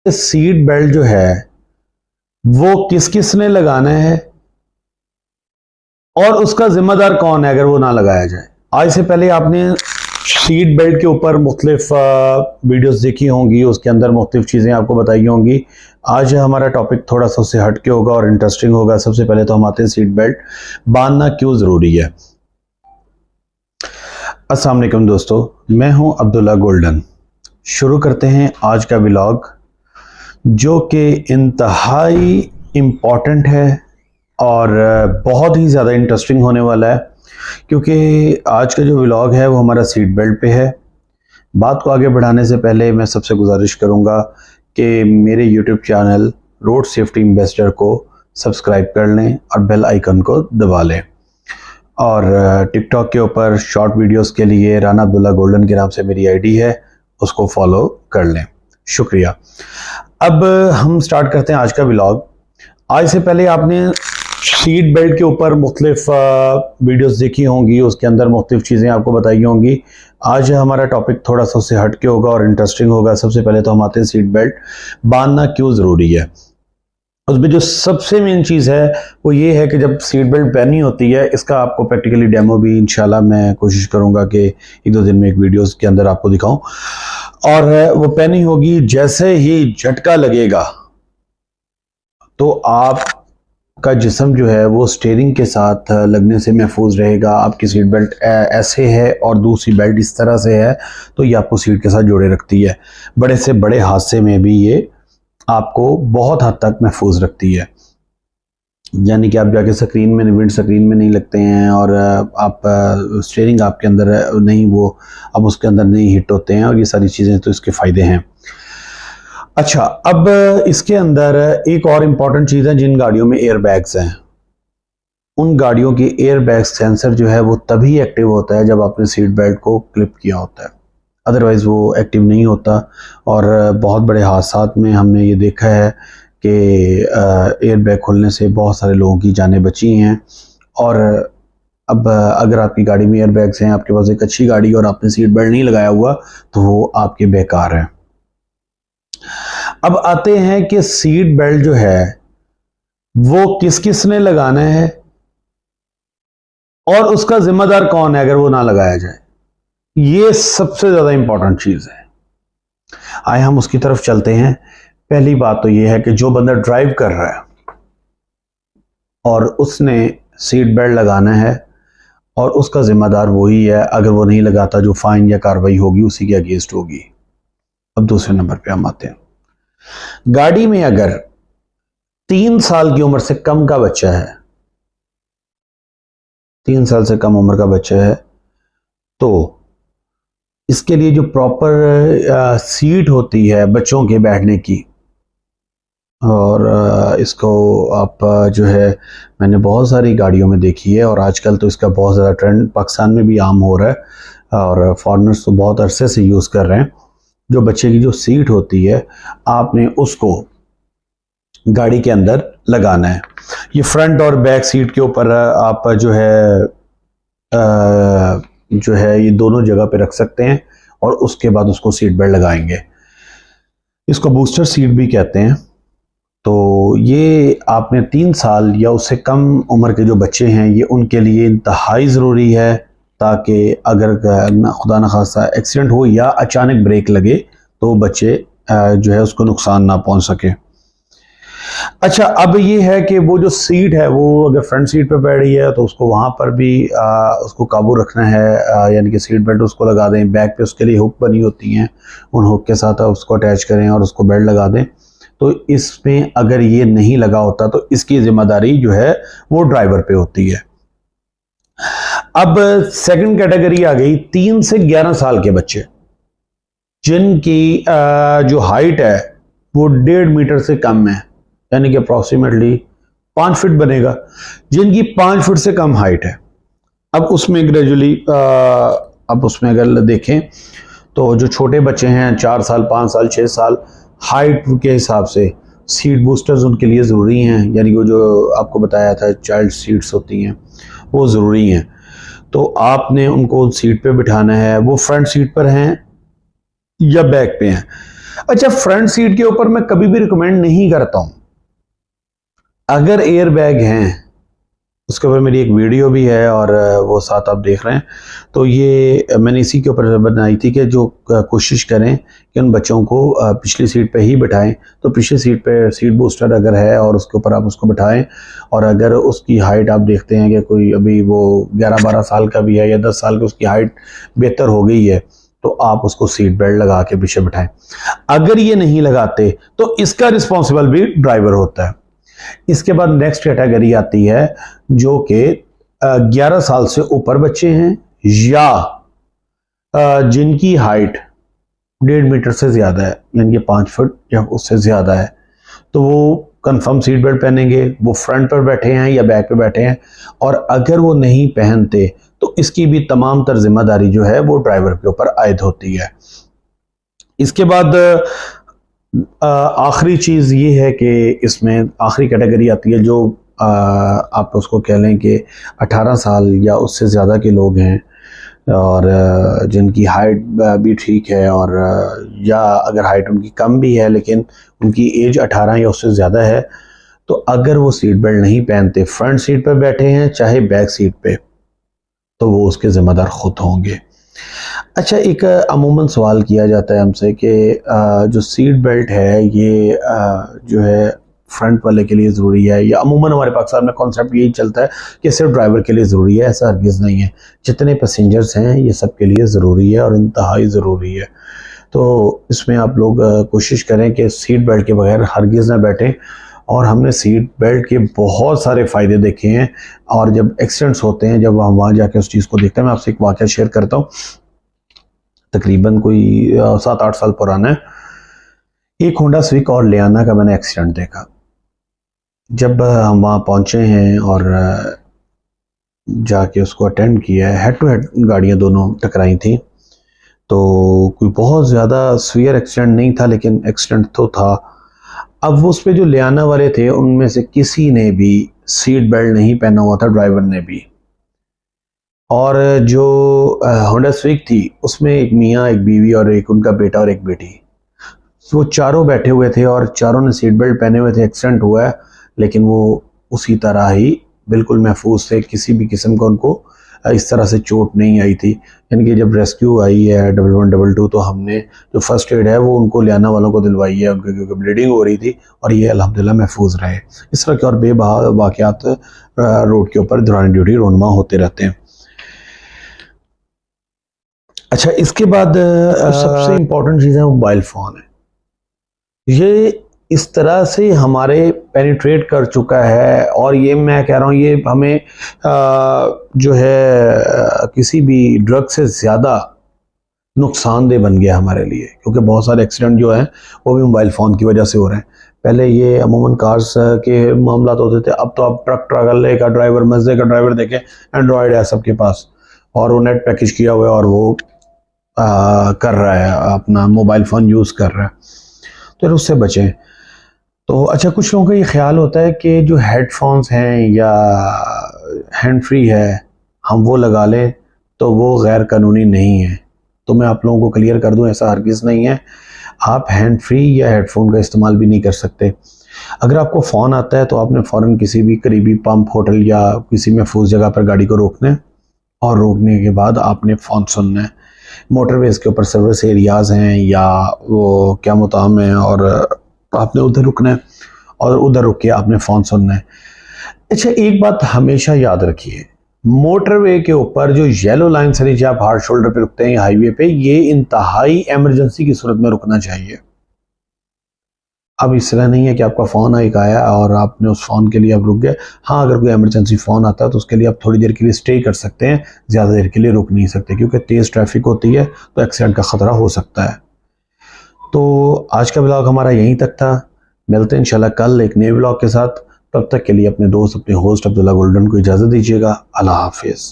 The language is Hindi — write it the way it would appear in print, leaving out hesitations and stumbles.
सीट बेल्ट जो है वो किस किस ने लगाना है और उसका जिम्मेदार कौन है अगर वो ना लगाया जाए। आज से पहले आपने सीट बेल्ट के ऊपर मुख्तलिफ वीडियोस देखी होंगी, उसके अंदर मुख्तलिफ चीज़ें आपको बताई होंगी। आज हमारा टॉपिक थोड़ा सा उससे हट के होगा और इंटरेस्टिंग होगा। सबसे पहले तो हम आते हैं सीट बेल्ट बांधना क्यों ज़रूरी है। अस्सलाम वालेकुम दोस्तों, मैं हूं अब्दुल्ला गोल्डन। शुरू करते हैं आज का व्लॉग जो कि इंतहाई इम्पॉर्टेंट है और बहुत ही ज़्यादा इंटरेस्टिंग होने वाला है, क्योंकि आज का जो व्लॉग है वो हमारा सीट बेल्ट पे है। बात को आगे बढ़ाने से पहले मैं सबसे गुजारिश करूंगा कि मेरे YouTube channel road safety ambassador को सब्सक्राइब कर लें और बेल आइकन को दबा लें, और टिकटॉक के ऊपर शॉर्ट वीडियोस के लिए राना अब्दुल्ला गोल्डन के नाम से मेरी आईडी है, उसको फॉलो कर लें। शुक्रिया। अब हम स्टार्ट करते हैं आज का व्लॉग। आज से पहले आपने सीट बेल्ट के ऊपर मुख्तलिफ वीडियोस देखी होंगी, उसके अंदर मुख्तलिफ चीज़ें आपको बताई होंगी। आज हमारा टॉपिक थोड़ा सा उससे हट के होगा और इंटरेस्टिंग होगा। सबसे पहले तो हम आते हैं सीट बेल्ट बांधना क्यों ज़रूरी है। उसमें जो सबसे मेन चीज़ है वो ये है कि जब सीट बेल्ट पहनी होती है, इसका आपको प्रैक्टिकली डेमो भी इंशाल्लाह मैं कोशिश करूंगा कि एक दो दिन में एक वीडियोस के अंदर आपको दिखाऊं। और वो पहनी होगी, जैसे ही झटका लगेगा तो आपका जिस्म जो है वो स्टीयरिंग के साथ लगने से महफूज रहेगा। आपकी सीट बेल्ट ऐसे है और दूसरी बेल्ट इस तरह से है तो ये आपको सीट के साथ जोड़े रखती है। बड़े से बड़े हादसे में भी ये आपको बहुत हद तक महफूज रखती है। यानी कि आप जाके स्क्रीन में, विंड स्क्रीन में नहीं लगते हैं और आप स्टीयरिंग आपके अंदर नहीं, वो अब उसके अंदर नहीं हिट होते हैं, और ये सारी चीज़ें तो इसके फ़ायदे हैं। अच्छा, अब इसके अंदर एक और इम्पॉर्टेंट चीज़ है, जिन गाड़ियों में एयर बैग्स हैं उन गाड़ियों की एयर बैग सेंसर जो है वो तभी एक्टिव होता है जब आपने सीट बेल्ट को क्लिप किया होता है, अदरवाइज़ वो एक्टिव नहीं होता। और बहुत बड़े हादसात में हमने ये देखा है कि एयर बैग खुलने से बहुत सारे लोगों की जानें बची हैं। और अब अगर आपकी गाड़ी में एयर बैग्स हैं, आपके पास एक अच्छी गाड़ी और आपने सीट बेल्ट नहीं लगाया हुआ, तो वो आपके बेकार है। अब आते हैं कि सीट बेल्ट जो है वो किस किस ने लगाना है और उसका जिम्मेदार कौन है अगर वो ना लगाया जाए। ये सबसे ज्यादा इंपॉर्टेंट चीज है। आए हम उसकी तरफ चलते हैं। पहली बात तो ये है कि जो बंदा ड्राइव कर रहा है और उसने सीट बेल्ट लगाना है, और उसका जिम्मेदार वही है। अगर वो नहीं लगाता, जो फाइन या कार्रवाई होगी उसी के अगेंस्ट होगी। अब दूसरे नंबर पे हम आते हैं। गाड़ी में अगर 3 साल की उम्र से कम का बच्चा है, 3 साल से कम उम्र का बच्चा है, तो इसके लिए जो प्रॉपर सीट होती है बच्चों के बैठने की, और इसको आप जो है मैंने बहुत सारी गाड़ियों में देखी है, और आजकल तो इसका बहुत ज़्यादा ट्रेंड पाकिस्तान में भी आम हो रहा है और फॉरेनर्स तो बहुत अरसे से यूज़ कर रहे हैं। जो बच्चे की जो सीट होती है, आपने उसको गाड़ी के अंदर लगाना है। ये फ्रंट और बैक सीट के ऊपर आप जो है ये दोनों जगह पे रख सकते हैं, और उसके बाद उसको सीट बेल्ट लगाएंगे। इसको बूस्टर सीट भी कहते हैं। तो ये आपने 3 साल या उससे कम उम्र के जो बच्चे हैं, ये उनके लिए इंतहाई ज़रूरी है, ताकि अगर खुदा न खास्ता एक्सीडेंट हो या अचानक ब्रेक लगे तो बच्चे जो है उसको नुकसान ना पहुंच सके। अच्छा, अब ये है कि वो जो सीट है वो अगर फ्रंट सीट पे बैठ रही है तो उसको वहाँ पर भी उसको काबू रखना है, यानी कि सीट बेल्ट उसको लगा दें। बैक पे उसके लिए हुक बनी होती हैं, उन हुक के साथ उसको अटैच करें और उसको बेल्ट लगा दें। तो इसमें अगर ये नहीं लगा होता तो इसकी जिम्मेदारी जो है वो ड्राइवर पे होती है। अब सेकंड कैटेगरी आ गई 3 से 11 साल के बच्चे, जिनकी जो हाइट है वो 1.5 मीटर से कम है, यानी कि अप्रॉक्सीमेटली 5 फीट बनेगा, जिनकी 5 फीट से कम हाइट है। अब उसमें ग्रेजुअली अब उसमें अगर देखें तो जो छोटे बच्चे हैं 4 साल, 5 साल, 6 साल, हाइट के हिसाब से सीट बूस्टर्स उनके लिए ज़रूरी हैं, यानी कि जो आपको बताया था चाइल्ड सीट्स होती हैं वो ज़रूरी हैं। तो आपने उनको सीट पे बिठाना है, वो फ्रंट सीट पर हैं या बैक पे हैं। अच्छा, फ्रंट सीट के ऊपर मैं कभी भी रिकमेंड नहीं करता हूं, अगर एयर बैग हैं, उसके ऊपर मेरी एक वीडियो भी है और वो साथ आप देख रहे हैं, तो ये मैंने इसी के ऊपर बनाई थी कि जो कोशिश करें कि उन बच्चों को पिछली सीट पे ही बिठाएं। तो पिछली सीट पे सीट बूस्टर अगर है और उसके ऊपर आप उसको बिठाएं, और अगर उसकी हाइट आप देखते हैं कि कोई अभी वो 11-12 साल का भी है या 10 साल की, उसकी हाइट बेहतर हो गई है, तो आप उसको सीट बेल्ट लगा के पीछे बिठाएं। अगर ये नहीं लगाते तो इसका रिस्पॉन्सिबल भी ड्राइवर होता है। इसके बाद नेक्स्ट कैटेगरी आती है जो कि 11 साल से ऊपर बच्चे हैं या जिनकी हाइट 1.5 मीटर से ज्यादा है, यानी कि 5 फुट या उससे ज्यादा है, तो वो कंफर्म सीट बेल्ट पहनेंगे। वो फ्रंट पर बैठे हैं या बैक पे बैठे हैं, और अगर वो नहीं पहनते तो इसकी भी तमाम तर जिम्मेदारी जो है वो ड्राइवर के ऊपर आयद होती है। इसके बाद आखिरी चीज़ ये है कि इसमें आखिरी कैटेगरी आती है जो आप उसको कह लें कि 18 साल या उससे ज़्यादा के लोग हैं, और जिनकी हाइट भी ठीक है, और या अगर हाइट उनकी कम भी है लेकिन उनकी एज 18 या उससे ज़्यादा है, तो अगर वो सीट बेल्ट नहीं पहनते, फ्रंट सीट पर बैठे हैं चाहे बैक सीट पे, तो वो उसके ज़िम्मेदार खुद होंगे। अच्छा, एक अमूमन सवाल किया जाता है हमसे कि जो सीट बेल्ट है ये जो है फ्रंट वाले के लिए ज़रूरी है, या अमूमन हमारे पाकिस्तान में कॉन्सेप्ट यही चलता है कि सिर्फ ड्राइवर के लिए ज़रूरी है। ऐसा हरगिज़ नहीं है, जितने पैसेंजर्स हैं ये सब के लिए ज़रूरी है और इंतहाई ज़रूरी है। तो इसमें आप लोग कोशिश करें कि सीट बेल्ट के बगैर हरगिज़ ना बैठें। और हमने सीट बेल्ट के बहुत सारे फ़ायदे देखे हैं, और जब एक्सीडेंट्स होते हैं, जब हम वहाँ जाके उस चीज़ को देखते हैं, मैं आपसे एक वाक़या शेयर करता हूँ, तकरीबन कोई 7-8 साल पुराना है। एक होंडा स्विक और लियाना का मैंने एक्सीडेंट देखा। जब हम वहाँ पहुँचे हैं और जाके उसको अटेंड किया है, हेड टू हेड गाड़ियाँ दोनों टकराई थी, तो कोई बहुत ज़्यादा सीवियर एक्सीडेंट नहीं था, लेकिन एक्सीडेंट तो था। अब वो उस पर जो लियाना वाले थे उनमें से किसी ने भी सीट बेल्ट नहीं पहना हुआ था, ड्राइवर ने भी। और जो होंडा स्विक थी उसमें एक मियाँ, एक बीवी और एक उनका बेटा और एक बेटी, वो चारों बैठे हुए थे और चारों ने सीट बेल्ट पहने हुए थे। एक्सीडेंट हुआ है लेकिन वो उसी तरह ही बिल्कुल महफूज थे, किसी भी किस्म का उनको इस तरह से चोट नहीं आई थी। यानी कि जब रेस्क्यू आई है 1112 तो हमने जो फर्स्ट एड है वो उनको लियाना वालों को दिलवाई है, उनकी क्योंकि ब्लीडिंग हो रही थी, और ये अल्हम्दुलिल्लाह महफूज रहे। इस तरह के और बेबहा वाक़यात रोड के ऊपर दौरान ड्यूटी रोनमा होते रहते हैं। अच्छा, इसके बाद सबसे इम्पोर्टेंट चीज़ है मोबाइल फ़ोन है। ये इस तरह से हमारे पेनिट्रेट कर चुका है, और ये मैं कह रहा हूँ ये हमें जो है किसी भी ड्रग से ज़्यादा नुकसानदेह बन गया हमारे लिए, क्योंकि बहुत सारे एक्सीडेंट जो हैं वो भी मोबाइल फ़ोन की वजह से हो रहे हैं। पहले ये अमूमन कार्स के मामला होते थे, अब तो आप ट्रक ट्रैवलर का ड्राइवर, मज़े का ड्राइवर देखें, एंड्रॉयड है सबके पास, और वो नेट पैकेज किया हुआ है और वो कर रहा है, अपना मोबाइल फ़ोन यूज़ कर रहा है, तो उससे बचें। तो अच्छा, कुछ लोगों का ये ख्याल होता है कि जो हेडफोन्स हैं या हैंड फ्री है हम वो लगा लें तो वो गैर कानूनी नहीं है। तो मैं आप लोगों को क्लियर कर दूं, ऐसा हरगिज़ नहीं है। आप हैंड फ्री या हेडफोन का इस्तेमाल भी नहीं कर सकते। अगर आपको फ़ोन आता है तो आपने फ़ौरन किसी भी करीबी पंप, होटल या किसी महफूज जगह पर गाड़ी को रोकना है, और रोकने के बाद आपने फ़ोन सुनना है। मोटरवेज़ के ऊपर सर्विस एरियाज़ हैं या वो क्या मुताम है, और आपने उधर रुकना है और उधर रुक के आपने फ़ोन सुनना है। अच्छा, एक बात हमेशा याद रखिए, मोटरवे के ऊपर जो येलो लाइन से नीचे आप हार्ड शोल्डर पे रुकते हैं हाईवे पे, ये इंतहाई इमरजेंसी की सूरत में रुकना चाहिए। अब इस तरह नहीं है कि आपका फ़ोन एक आया और आपने उस फ़ोन के लिए आप रुक गए। हाँ, अगर कोई इमरजेंसी फ़ोन आता है तो उसके लिए आप थोड़ी देर के लिए स्टे कर सकते हैं, ज़्यादा देर के लिए रुक नहीं सकते, क्योंकि तेज़ ट्रैफिक होती है तो एक्सीडेंट का ख़तरा हो सकता है। तो आज का व्लॉग हमारा यहीं तक था। मिलते हैं इंशाल्लाह कल एक नए व्लॉग के साथ। तब तक के लिए अपने दोस्त, अपने होस्ट अब्दुल्ला गोल्डन को इजाज़त दीजिएगा। अल्लाह हाफिज़।